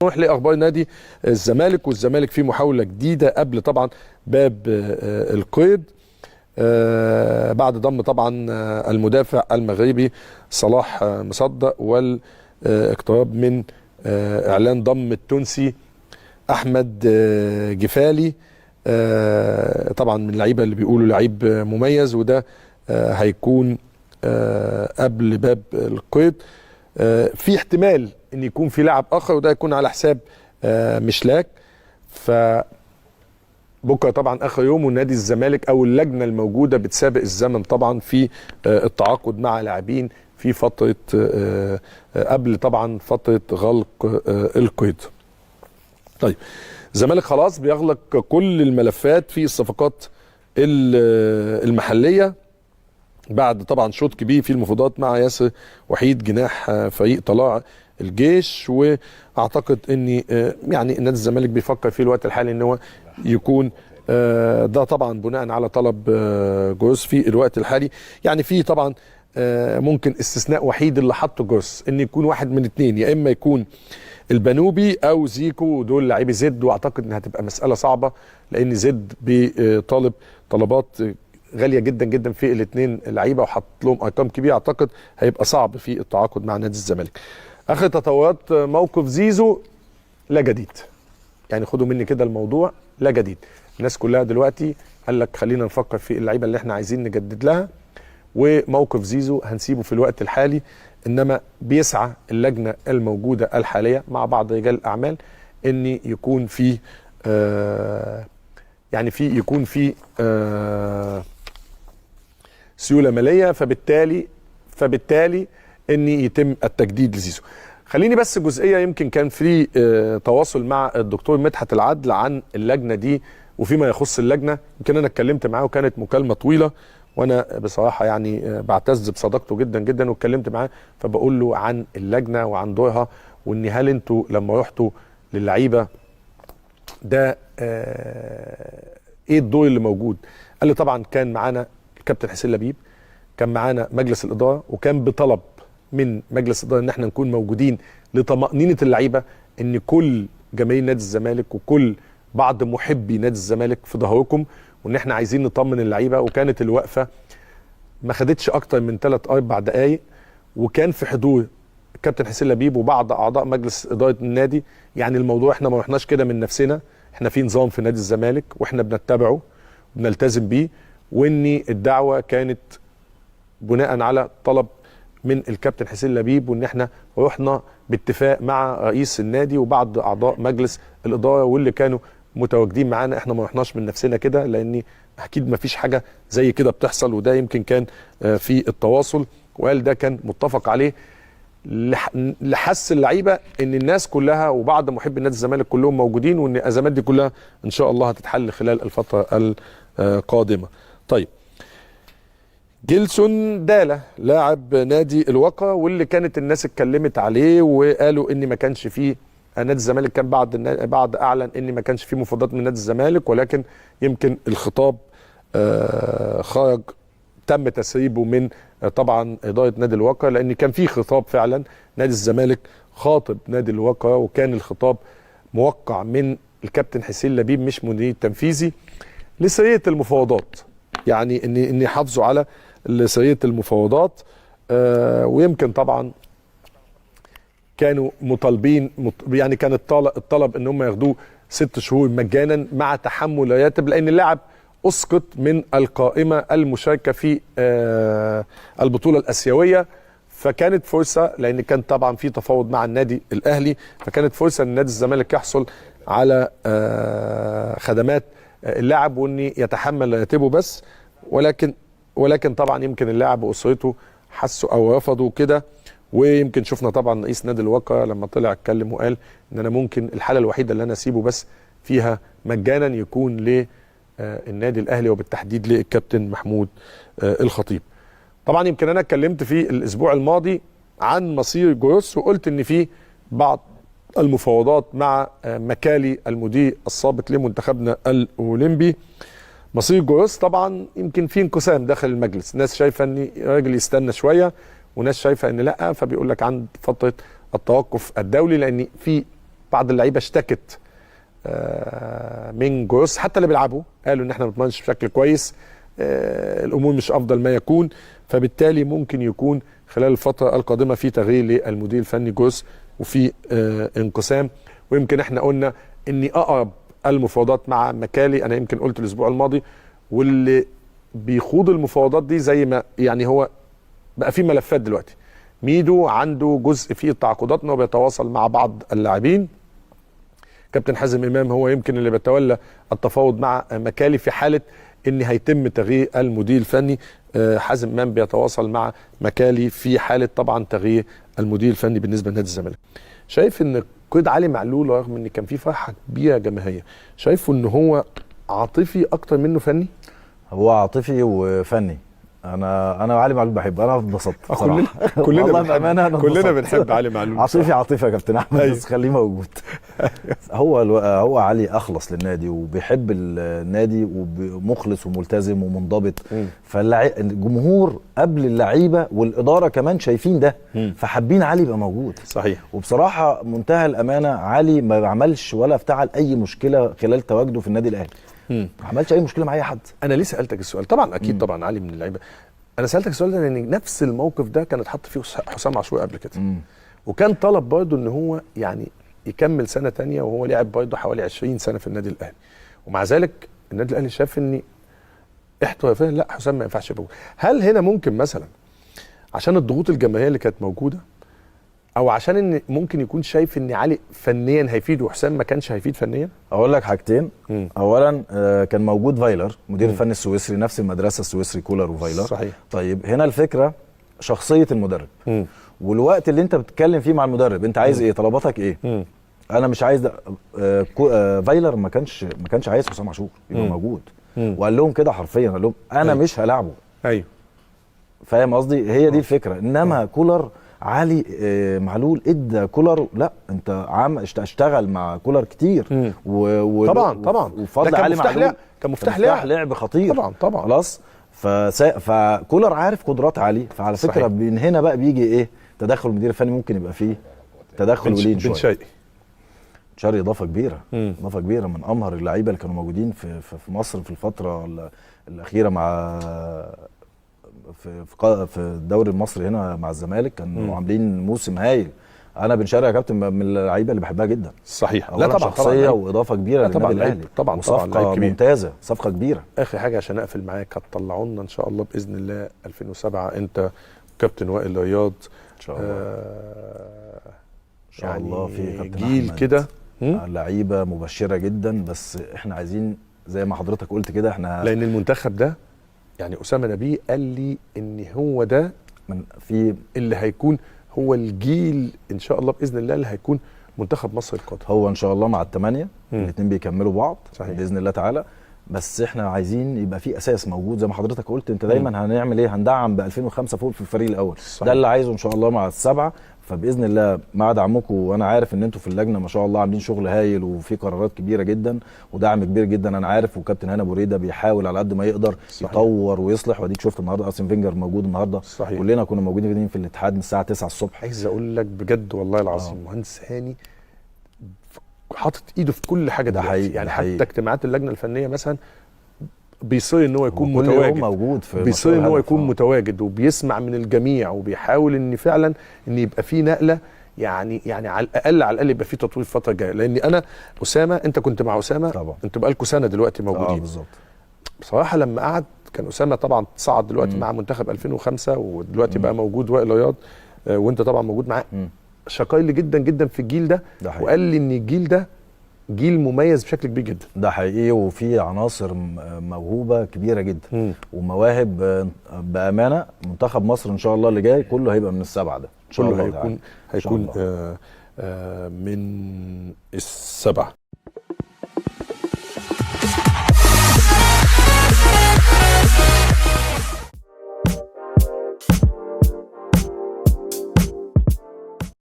نروح لاخبار نادي الزمالك، والزمالك في محاوله جديده قبل طبعا باب القيد بعد ضم طبعا المدافع المغربي صلاح مصدق والاقتراب من اعلان ضم التونسي احمد جفالي، طبعا من اللعيبه اللي بيقولوا لعيب مميز، وده هيكون قبل باب القيد. في احتمال ان يكون في لاعب اخر وده يكون على حساب مشلاك. ف بكره طبعا اخر يوم، ونادي الزمالك او اللجنه الموجوده بتسابق الزمن طبعا في التعاقد مع لاعبين في فتره قبل طبعا فتره غلق القيد. طيب الزمالك خلاص بيغلق كل الملفات في الصفقات المحليه بعد طبعا شوط كبير في المفاوضات مع ياسر وحيد جناح فريق طلائع الجيش. واعتقد ان يعني نادي الزمالك بيفكر في الوقت الحالي ان هو يكون ده طبعا بناء على طلب جوز في الوقت الحالي. يعني في طبعا ممكن استثناء وحيد اللي حطه جوز ان يكون واحد من اثنين، يا اما يكون البنوبي او زيكو، دول لاعبي زد، واعتقد انها هتبقى مساله صعبه لان زد بيطالب طلبات غاليه جدا جدا في الاثنين لعيبه وحط لهم ارقام كبيره. اعتقد هيبقى صعب في التعاقد مع نادي الزمالك. اخر تطورات موقف زيزو لا جديد، يعني خدوا مني كده الموضوع لا جديد. الناس كلها دلوقتي قال لك خلينا نفكر في اللعيبه اللي احنا عايزين نجدد لها، وموقف زيزو هنسيبه في الوقت الحالي. انما بيسعى اللجنه الموجوده الحاليه مع بعض رجال الاعمال ان يكون في يعني يكون في سيوله ماليه، فبالتالي ان يتم التجديد لزيزو. خليني بس جزئيه، يمكن كان في تواصل مع الدكتور مدحت العدل عن اللجنه دي وفيما يخص اللجنه. يمكن انا اتكلمت معاه وكانت مكالمه طويله، وانا بصراحه يعني بعتز بصداقته جدا جدا، واتكلمت معاه فبقول له عن اللجنه وعن دورها، وان هل انتوا لما رحتوا للعيبه ده ايه الدور اللي موجود؟ قال لي طبعا كان معانا الكابتن حسين لبيب، كان معانا مجلس الاداره، وكان بطلب من مجلس الاداره ان احنا نكون موجودين لطمانينه اللعيبه، ان كل جماهير نادي الزمالك وكل بعض محبي نادي الزمالك في ظهركم، وان احنا عايزين نطمن اللعيبه. وكانت الوقفه ما خدتش اكتر من 3-4 دقائق، وكان في حضور الكابتن حسين لبيب وبعض اعضاء مجلس اداره النادي. يعني الموضوع احنا ما رحناش كده من نفسنا، احنا في نظام في نادي الزمالك واحنا بنتبعه وبنلتزم بيه، وان الدعوه كانت بناء على طلب من الكابتن حسين لبيب، وان احنا رحنا باتفاق مع رئيس النادي وبعض اعضاء مجلس الاداره واللي كانوا متواجدين معانا. احنا ما رحناش من نفسنا كده، لان اكيد ما فيش حاجه زي كده بتحصل، وده يمكن كان في التواصل، وقال ده كان متفق عليه لحس اللعيبه ان الناس كلها وبعض محبي نادي الزمالك كلهم موجودين، وان الازمات دي كلها ان شاء الله هتتحل خلال الفتره القادمه. طيب جيلسون دالا لاعب نادي الواقع، واللي كانت الناس اتكلمت عليه وقالوا ان ما كانش فيه نادي الزمالك، كان بعد اعلن ان ما كانش فيه مفاوضات من نادي الزمالك، ولكن يمكن الخطاب خرج تم تسريبه من طبعا اداره نادي الواقع، لان كان في خطاب فعلا نادي الزمالك خاطب نادي الواقع، وكان الخطاب موقع من الكابتن حسين لبيب مش مدير التنفيذي لسريه المفاوضات، يعني ان يحافظوا على سريه المفاوضات. ويمكن طبعا كانوا مطالبين، يعني كان الطلب ان هم ياخدوه 6 شهور مجانا مع تحمل راتب، لان اللاعب اسقط من القائمه المشاركه في البطوله الاسيويه. فكانت فرصه، لان كان طبعا في تفاوض مع النادي الاهلي، فكانت فرصه ان نادي الزمالك يحصل على خدمات اللاعب وان يتحمل راتبه بس. ولكن طبعا يمكن اللاعب واسرته حسوا او رفضوا كده. ويمكن شفنا طبعا رئيس نادي الواقع لما طلع اتكلم وقال ان انا ممكن الحاله الوحيده اللي انا اسيبه بس فيها مجانا يكون للنادي الاهلي، وبالتحديد للكابتن محمود الخطيب. طبعا يمكن انا اتكلمت في الاسبوع الماضي عن مصير جروس، وقلت ان في بعض المفاوضات مع مكالي المدير السابق لمنتخبنا الاولمبي. مصير جروس طبعا يمكن في انقسام داخل المجلس، ناس شايفه ان الراجل يستنى شويه، وناس شايفه ان لا، فبيقول لك عند فتره التوقف الدولي، لان في بعض اللعيبه اشتكت من جوس، حتى اللي بيلعبوا قالوا ان احنا ما بنتمرنش بشكل كويس، الامور مش افضل ما يكون، فبالتالي ممكن يكون خلال الفتره القادمه في تغيير للمدير الفني جوس وفي انقسام. ويمكن احنا قلنا اني اقرب المفاوضات مع مكالي، انا يمكن قلت الاسبوع الماضي، واللي بيخوض المفاوضات دي زي ما يعني هو بقى في ملفات دلوقتي. ميدو عنده جزء في التعاقدات انه بيتواصل مع بعض اللاعبين. كابتن حازم امام هو يمكن اللي بيتولى التفاوض مع مكالي في حاله ان هيتم تغيير المدير الفني. حازم امام بيتواصل مع مكالي في حاله طبعا تغيير المدير الفني بالنسبه لنادي الزمالك. شايف ان قيد علي معلول رغم ان كان في فرحه كبيره جماهيريه، شايفه ان هو عاطفي اكتر منه فني؟ هو عاطفي وفني. انا علي معلول بحبه، انا اتبسطت كلنا بنحب علي معلول. عاطفي يا كابتن احمد، بس خليه موجود. هو علي اخلص للنادي وبيحب النادي ومخلص وملتزم ومنضبط. فالجمهور قبل اللعيبه والاداره كمان شايفين ده، فحابين علي يبقى موجود. صحيح. وبصراحه منتهى الامانه علي ما عملش ولا افتعل اي مشكله خلال تواجده في النادي الاهلي. ما عملش اي مشكله مع اي حد. انا ليه سالتك السؤال؟ طبعا اكيد طبعا علي من اللعيبه. انا سالتك السؤال ده لان نفس الموقف ده كان اتحط فيه حسام عاشور قبل كده، وكان طلب برضه ان هو يعني يكمل سنه ثانيه، وهو لعب برضه حوالي 20 سنه في النادي الاهلي، ومع ذلك النادي الاهلي شاف ان احترافيا لا، حسام ما ينفعش يبقى. هل هنا ممكن مثلا عشان الضغوط الجماهيريه اللي كانت موجوده، او عشان ان ممكن يكون شايف ان علي فنيا هيفيد وحسام ما كانش هيفيد فنيا؟ اقول لك حاجتين. اولا كان موجود فايلر مدير الفني السويسري، نفس المدرسه السويسري كولر وفايلر. صحيح. طيب هنا الفكره شخصيه المدرب والوقت اللي انت بتتكلم فيه مع المدرب، انت عايز ايه؟ طلباتك ايه؟ انا مش عايز ده. فايلر ما كانش عايز حسام عاشور يبقى موجود، وقال لهم كده حرفيا، قال لهم انا مش هلاعبه. ايوه فاهم قصدي؟ هي دي الفكره. انما كولر علي معلول ادى كولر، لا انت اشتغل مع كولر كتير طبعا وفضل علي معلول كان مفتاح لعب خطير طبعا خلاص. فكولر عارف قدرات علي. فعلى فكره من هنا بقى بيجي ايه؟ تدخل المدير الفني ممكن يبقى فيه تدخل ولين شويه. بن شرقي اضافه كبيره، اضافه كبيره من امهر اللعيبه اللي كانوا موجودين في مصر في الفتره الاخيره مع في الدوري المصري هنا مع الزمالك. كانوا عاملين موسم هايل. انا بن شرقي يا كابتن من اللعيبه اللي بحبها جدا. صحيح. لا طبعا شخصيه واضافه كبيره للنادي الاهلي. طبعا صفقه ممتازه، صفقه كبيره. اخر حاجه عشان اقفل معاك، هتطلعوا لنا ان شاء الله باذن الله 2007 انت كابتن وائل رياض ان شاء الله. ان شاء الله في كابتن جيل كده لعيبه مبشره جدا. بس احنا عايزين زي ما حضرتك قلت كده، احنا لان المنتخب ده يعني اسامه نبيه قال لي ان هو ده في اللي هيكون هو الجيل ان شاء الله باذن الله اللي هيكون منتخب مصر القادم. هو ان شاء الله مع الثمانيه الاثنين بيكملوا بعض. صحيح. باذن الله تعالى. بس احنا عايزين يبقى في اساس موجود زي ما حضرتك قلت. انت دايما هنعمل ايه؟ هندعم ب 2005 فوق في الفريق الاول. صحيح. ده اللي عايزه ان شاء الله مع السبعه. فباذن الله مع دعمكم، وانا عارف ان انتوا في اللجنه ما شاء الله عاملين شغل هايل وفي قرارات كبيره جدا ودعم كبير جدا انا عارف. وكابتن هاني ابو ريده بيحاول على قد ما يقدر. صحيح. يطور ويصلح. واديك شفت النهارده ارسن فينجر موجود النهارده. صحيح. كلنا كنا موجودين في الاتحاد من الساعه 9 الصبح. عايز اقول لك بجد والله العظيم مهندس هاني حاطط ايده في كل حاجه. ده حقيقي يعني. حتى اجتماعات اللجنه الفنيه مثلا بيصير ان هو يكون متواجد، موجود في بيصير ان هو يكون متواجد وبيسمع من الجميع وبيحاول ان فعلا ان يبقى في نقله. يعني على الاقل يبقى في تطوير الفتره الجايه. لان انا اسامه، انت كنت مع اسامه طبعا، انتوا بقالكم سنه دلوقتي موجودين. بالظبط. بصراحه لما قعد كان اسامه طبعا صعد دلوقتي مع منتخب 2005 ودلوقتي بقى موجود وائل رياض وانت طبعا موجود معاه. شكر لي جدا جدا في الجيل ده وقال لي ان الجيل ده جيل مميز بشكل كبير جدا. ده حقيقي. وفي عناصر موهوبه كبيره جدا ومواهب بامانه. منتخب مصر ان شاء الله اللي جاي كله هيبقى من السبعه ده ان شاء الله. هيكون من السبعه.